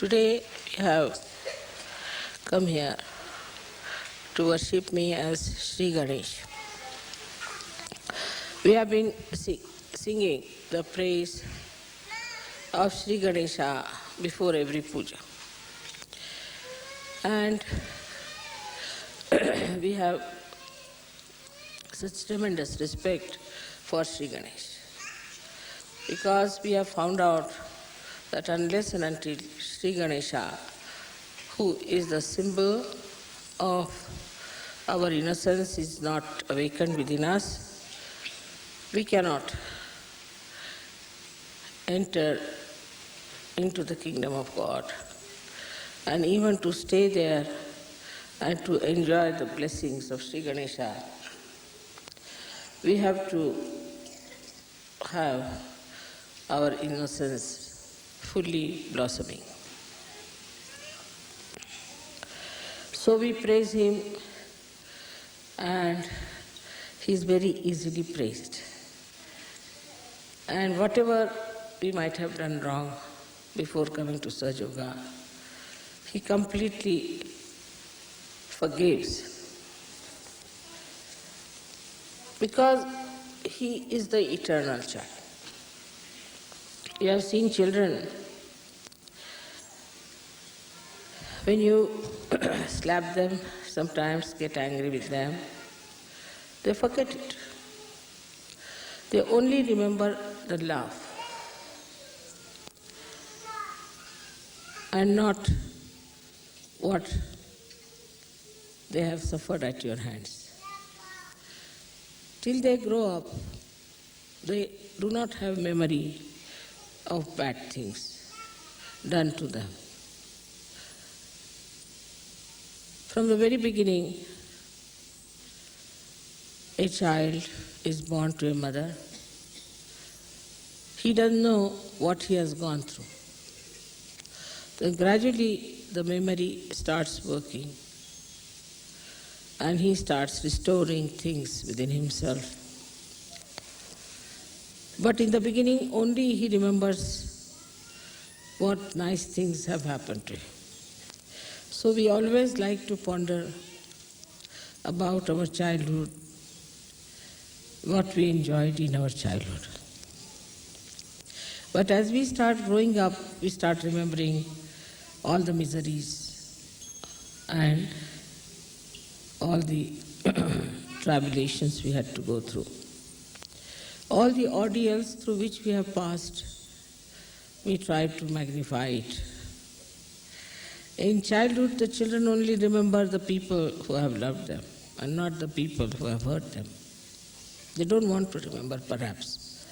Today we have come here to worship me as Sri Ganesha. We have been singing the praise of Sri Ganesha before every puja. And we have such tremendous respect for Sri Ganesha, because we have found out that unless and until Sri Ganesha, who is the symbol of our innocence, is not awakened within us, we cannot enter into the kingdom of God. And even to stay there and to enjoy the blessings of Sri Ganesha, we have to have our innocence fully blossoming. So we praise him, and he is very easily praised. And whatever we might have done wrong before coming to Sahaja Yoga, he completely forgives, because he is the eternal child. You have seen children, when you slap them, sometimes get angry with them, they forget it. They only remember the love and not what they have suffered at your hands. Till they grow up, they do not have memory of bad things done to them. From the very beginning, a child is born to a mother. He doesn't know what he has gone through. Then gradually the memory starts working, and he starts restoring things within himself. But in the beginning only he remembers what nice things have happened to him. So we always like to ponder about our childhood, what we enjoyed in our childhood. But as we start growing up, we start remembering all the miseries and all the tribulations we had to go through. All the ordeals through which we have passed, we try to magnify it. In childhood, the children only remember the people who have loved them and not the people who have hurt them. They don't want to remember, perhaps.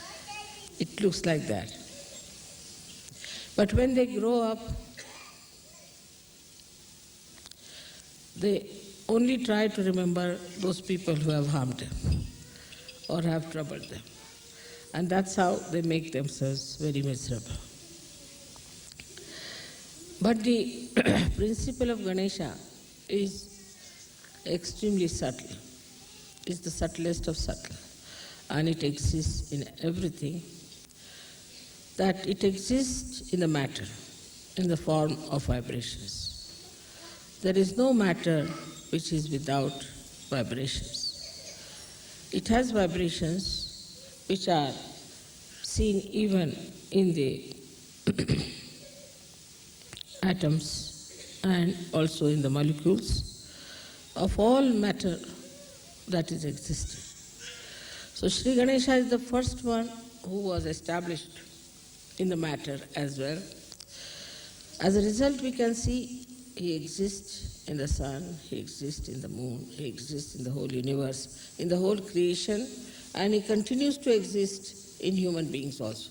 It looks like that. But when they grow up, they only try to remember those people who have harmed them or have troubled them. And that's how they make themselves very miserable. But the principle of Ganesha is extremely subtle. It's the subtlest of subtle. And it exists in everything. That it exists in the matter, in the form of vibrations. There is no matter which is without vibrations. It has vibrations which are seen even in the atoms and also in the molecules of all matter that is existing. So Sri Ganesha is the first one who was established in the matter as well. As a result, we can see he exists in the sun, he exists in the moon, he exists in the whole universe, in the whole creation, and he continues to exist in human beings also.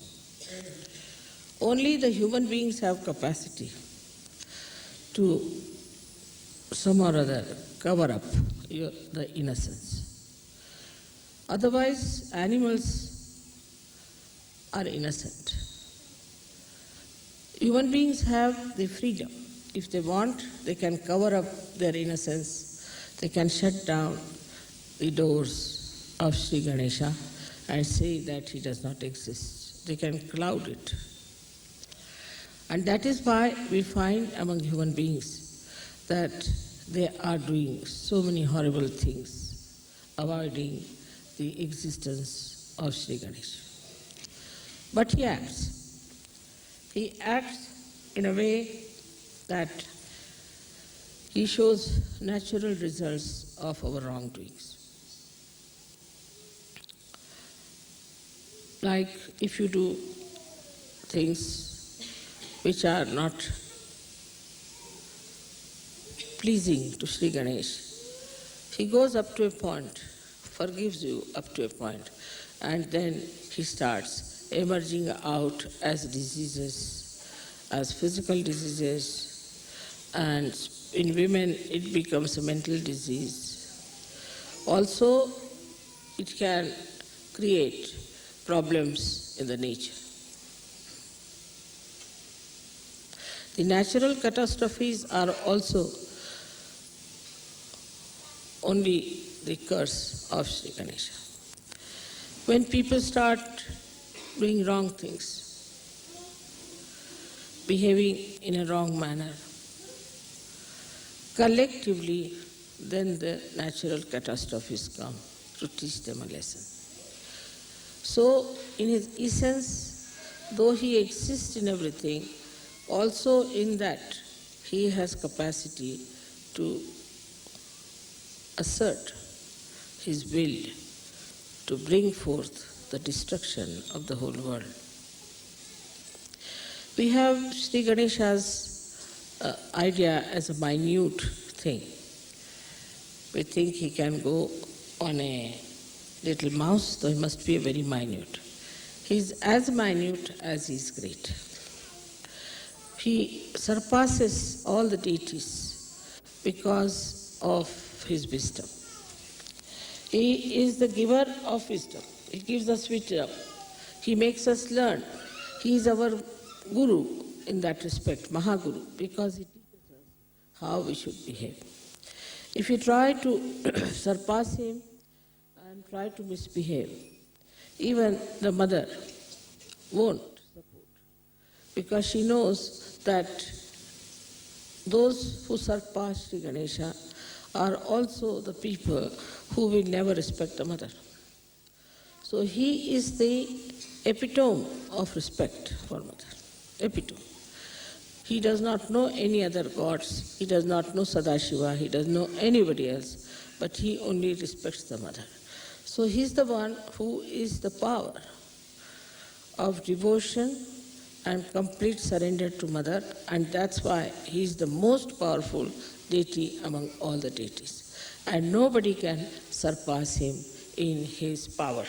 Only the human beings have capacity to some or other cover up the innocence. Otherwise, animals are innocent. Human beings have the freedom. If they want, they can cover up their innocence. They can shut down the doors of Sri Ganesha and say that he does not exist. They can cloud it. And that is why we find among human beings that they are doing so many horrible things, avoiding the existence of Sri Ganesha. But he acts. He acts in a way that he shows natural results of our wrongdoings. Like if you do things which are not pleasing to Sri Ganesh, he goes up to a point, forgives you up to a point, and then he starts emerging out as diseases, as physical diseases, and in women it becomes a mental disease. Also, it can create problems in the nature. The natural catastrophes are also only the curse of Sri Ganesha. When people start doing wrong things, behaving in a wrong manner, collectively, then the natural catastrophes come to teach them a lesson. So, in his essence, though he exists in everything, also in that he has capacity to assert his will to bring forth the destruction of the whole world. We have Sri Ganesha's idea as a minute thing. We think he can go on a little mouse, though he must be very minute. He is as minute as he is great. He surpasses all the deities because of his wisdom. He is the giver of wisdom. He gives us wisdom. He makes us learn. He is our guru in that respect, Mahaguru, because he teaches us how we should behave. If we try to surpass him and try to misbehave, even the mother won't support, because she knows that those who surpass Sri Ganesha are also the people who will never respect the mother. So he is the epitome of respect for mother, epitome. He does not know any other gods, he does not know Sadashiva, he doesn't know anybody else, but he only respects the mother. So he is the one who is the power of devotion and complete surrender to mother, and that's why he is the most powerful deity among all the deities. And nobody can surpass him in his power.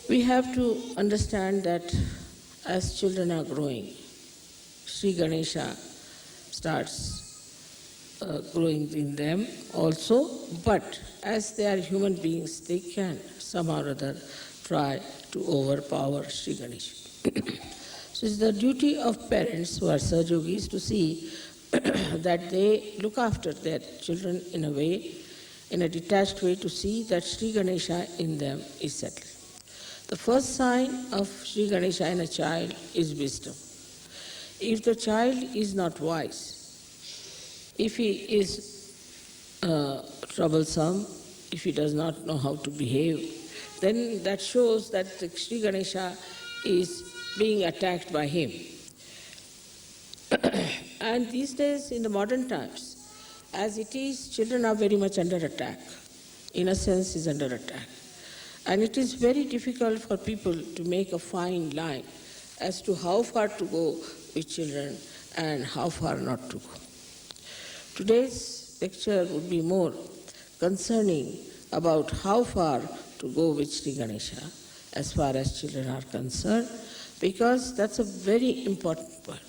We have to understand that as children are growing, Sri Ganesha starts growing in them also, but as they are human beings, they can somehow or other try to overpower Sri Ganesha. So it's the duty of parents who are Sahajogis to see that they look after their children in a way, in a detached way, to see that Sri Ganesha in them is settled. The first sign of Sri Ganesha in a child is wisdom. If the child is not wise, if he is troublesome, if he does not know how to behave, then that shows that the Sri Ganesha is being attacked by him. And these days, in the modern times, as it is, children are very much under attack. Innocence is under attack. And it is very difficult for people to make a fine line as to how far to go with children and how far not to go. Today's lecture would be more concerning about how far to go with Sri Ganesha as far as children are concerned, because that's a very important part.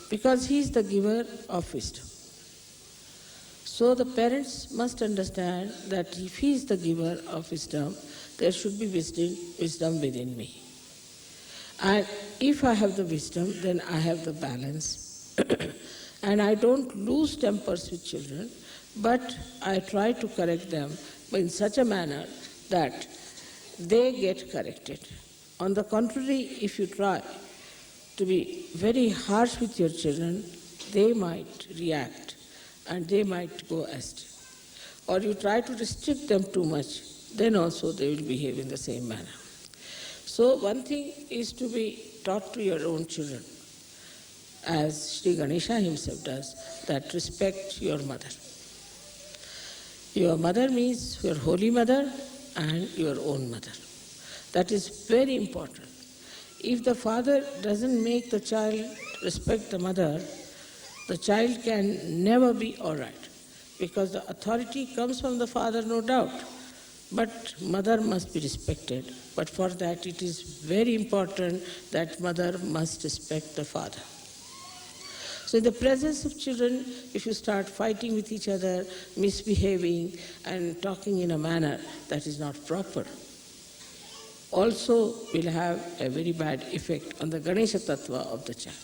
Because he is the giver of wisdom. So the parents must understand that if he is the giver of wisdom, there should be wisdom within me. And if I have the wisdom, then I have the balance. And I don't lose tempers with children, but I try to correct them in such a manner that they get corrected. On the contrary, if you try to be very harsh with your children, they might react and they might go astray. Or you try to restrict them too much, then also they will behave in the same manner. So one thing is to be taught to your own children, as Sri Ganesha himself does, that respect your mother. Your mother means your holy mother and your own mother. That is very important. If the father doesn't make the child respect the mother, the child can never be all right, because the authority comes from the father, no doubt, but mother must be respected. But for that it is very important that mother must respect the father. So in the presence of children, if you start fighting with each other, misbehaving and talking in a manner that is not proper, also will have a very bad effect on the Ganesha Tattva of the child.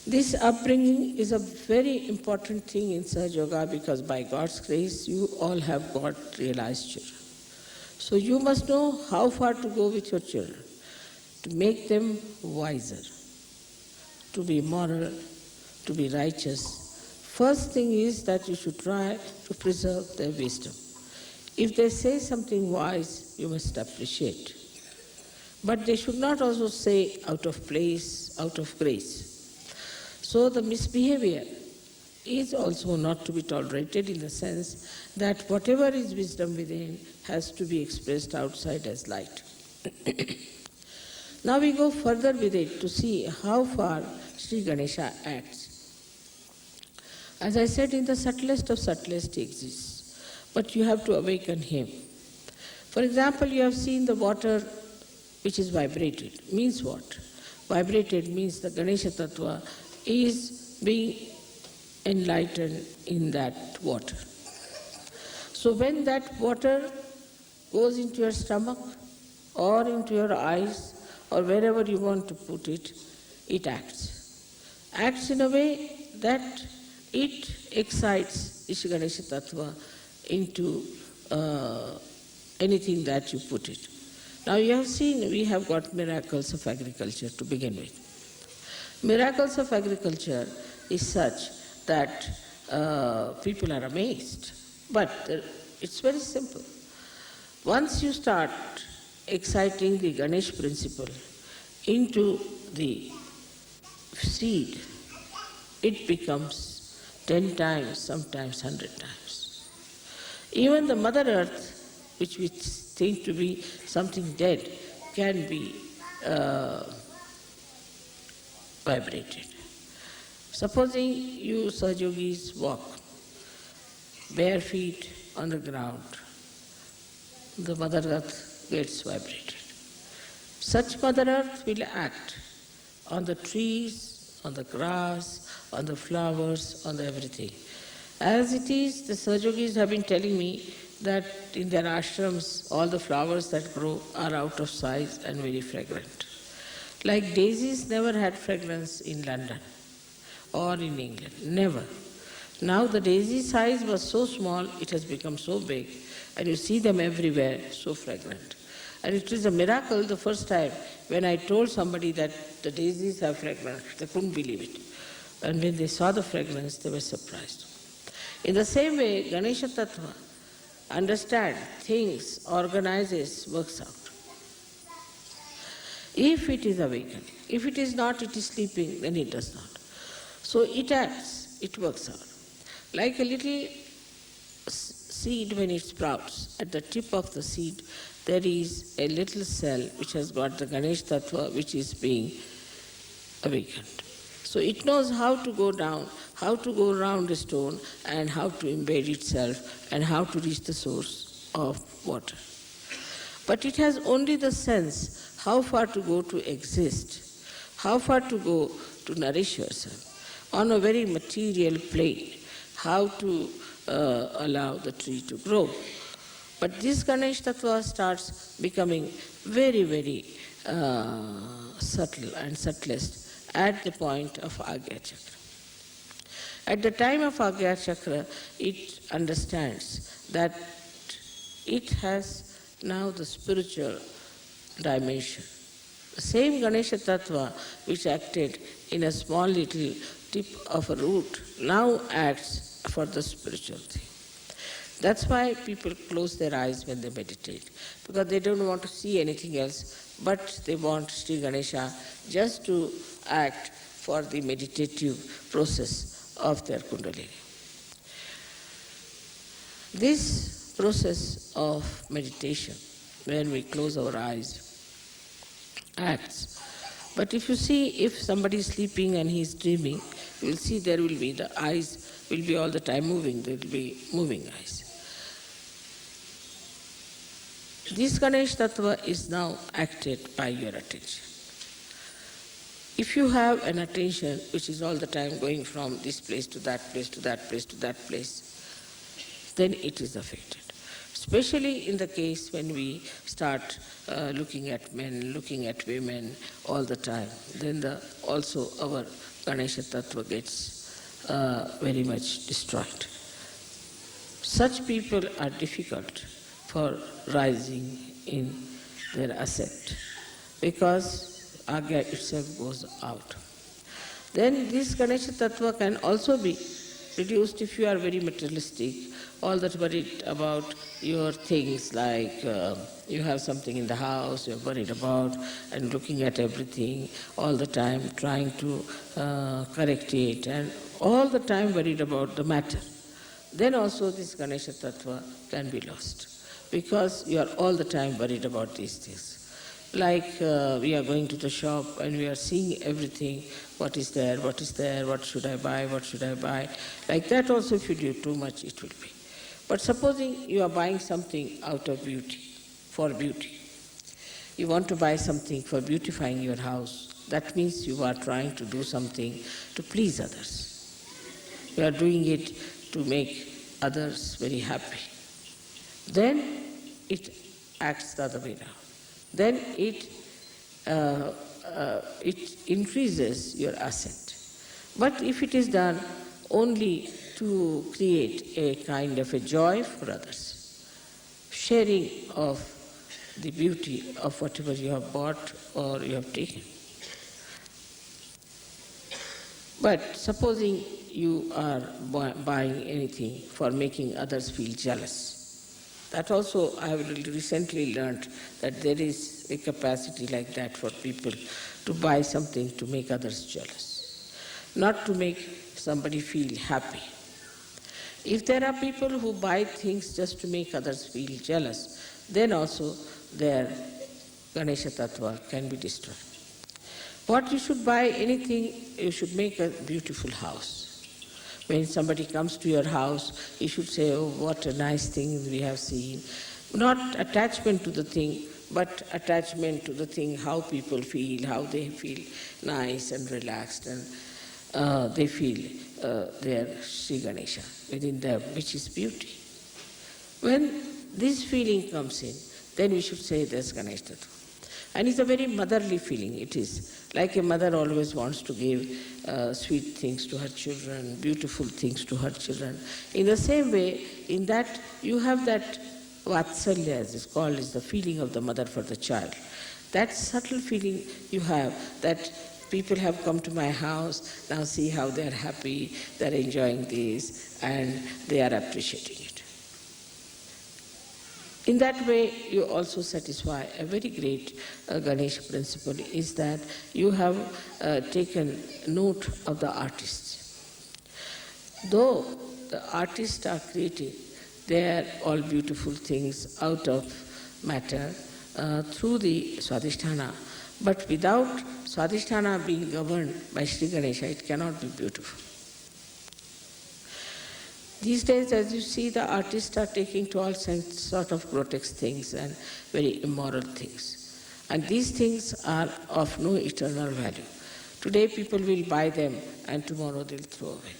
This upbringing is a very important thing in Sahaja Yoga, because by God's grace you all have got realized children. So you must know how far to go with your children, to make them wiser, to be moral, to be righteous. First thing is that you should try to preserve their wisdom. If they say something wise, you must appreciate. But they should not also say out of place, out of grace. So the misbehavior is also not to be tolerated, in the sense that whatever is wisdom within has to be expressed outside as light. Now we go further with it to see how far Sri Ganesha acts. As I said, in the subtlest of subtlest he exists, but you have to awaken him. For example, you have seen the water which is vibrated. Means what? Vibrated means the Ganesha Tattva is being enlightened in that water. So when that water goes into your stomach or into your eyes or wherever you want to put it, it acts. Acts in a way that it excites Isha Ganesha Tattva into anything that you put it. Now you have seen we have got miracles of agriculture to begin with. Miracles of agriculture is such that people are amazed. But it's very simple. Once you start exciting the Ganesh principle into the seed, it becomes 10 times, sometimes 100 times. Even the Mother Earth, which we think to be something dead, can be vibrated. Supposing you Sahaja-yogis walk bare feet on the ground, the Mother Earth gets vibrated. Such Mother Earth will act on the trees, on the grass, on the flowers, on everything. As it is, the Sahaja-yogis have been telling me that in their ashrams all the flowers that grow are out of size and very fragrant. Like daisies never had fragrance in London or in England, never. Now the daisy size was so small, it has become so big, and you see them everywhere, so fragrant. And it is a miracle the first time when I told somebody that the daisies have fragrance, they couldn't believe it. And when they saw the fragrance, they were surprised. In the same way, Ganesha Tattva understands things, organizes, works out. If it is awakened, if it is not, it is sleeping, then it does not. So it acts, it works out. Like a little seed when it sprouts, at the tip of the seed there is a little cell which has got the Ganesh Tattva which is being awakened. So it knows how to go down, how to go around a stone and how to embed itself and how to reach the source of water. But it has only the sense how far to go to exist, how far to go to nourish yourself on a very material plane, how to allow the tree to grow. But this Ganesh Tattva starts becoming very, very subtle and subtlest at the point of Agya Chakra. At the time of Agya Chakra, it understands that it has now the spiritual dimension. The same Ganesha Tattva which acted in a small little tip of a root now acts for the spiritual thing. That's why people close their eyes when they meditate, because they don't want to see anything else, but they want Sri Ganesha just to act for the meditative process of their Kundalini. This process of meditation, when we close our eyes, acts. But if you see, if somebody is sleeping and he is dreaming, you will see there will be, the eyes will be all the time moving, there will be moving eyes. This Ganesh Tattva is now acted by your attention. If you have an attention which is all the time going from this place to that place, to that place, to that place, then it is affected. Especially in the case when we start looking at men, looking at women all the time, then also our Ganesha Tattva gets very much destroyed. Such people are difficult for rising in their ascent, because Agya itself goes out. Then this Ganesha Tattva can also be reduced if you are very materialistic, all that worried about your things, like you have something in the house, you're worried about and looking at everything all the time, trying to correct it, and all the time worried about the matter. Then also this Ganesha Tattva can be lost, because you are all the time worried about these things. Like we are going to the shop and we are seeing everything, what is there, what should I buy, what should I buy. Like that also if you do too much it will be. But supposing you are buying something out of beauty, for beauty. You want to buy something for beautifying your house. That means you are trying to do something to please others. You are doing it to make others very happy. Then it acts the other way around. Then it increases your ascent. But if it is done only to create a kind of a joy for others, sharing of the beauty of whatever you have bought or you have taken. But supposing you are buying anything for making others feel jealous, that also I have recently learned that there is a capacity like that for people to buy something to make others jealous, not to make somebody feel happy. If there are people who buy things just to make others feel jealous, then also their Ganesha Tattva can be destroyed. What you should buy, anything, you should make a beautiful house. When somebody comes to your house, you should say, oh, what a nice thing we have seen. Not attachment to the thing, but attachment to the thing, how people feel, how they feel nice and relaxed, and they feel their Sri Ganesha within them, which is beauty. When this feeling comes in, then we should say there's Ganesha Tattva. And it's a very motherly feeling, it is. Like a mother always wants to give sweet things to her children, beautiful things to her children. In the same way, in that you have that vatsalya, as it's called, is the feeling of the mother for the child. That subtle feeling you have, that people have come to my house, now see how they are happy, they are enjoying this, and they are appreciating it. In that way, you also satisfy a very great Ganesha principle, is that you have taken note of the artists. Though the artists are creating their all beautiful things out of matter through the Swadhisthana, but without Swadhisthana being governed by Sri Ganesha, it cannot be beautiful. These days, as you see, the artists are taking to all sorts of grotesque things and very immoral things. And these things are of no eternal value. Today people will buy them and tomorrow they'll throw away.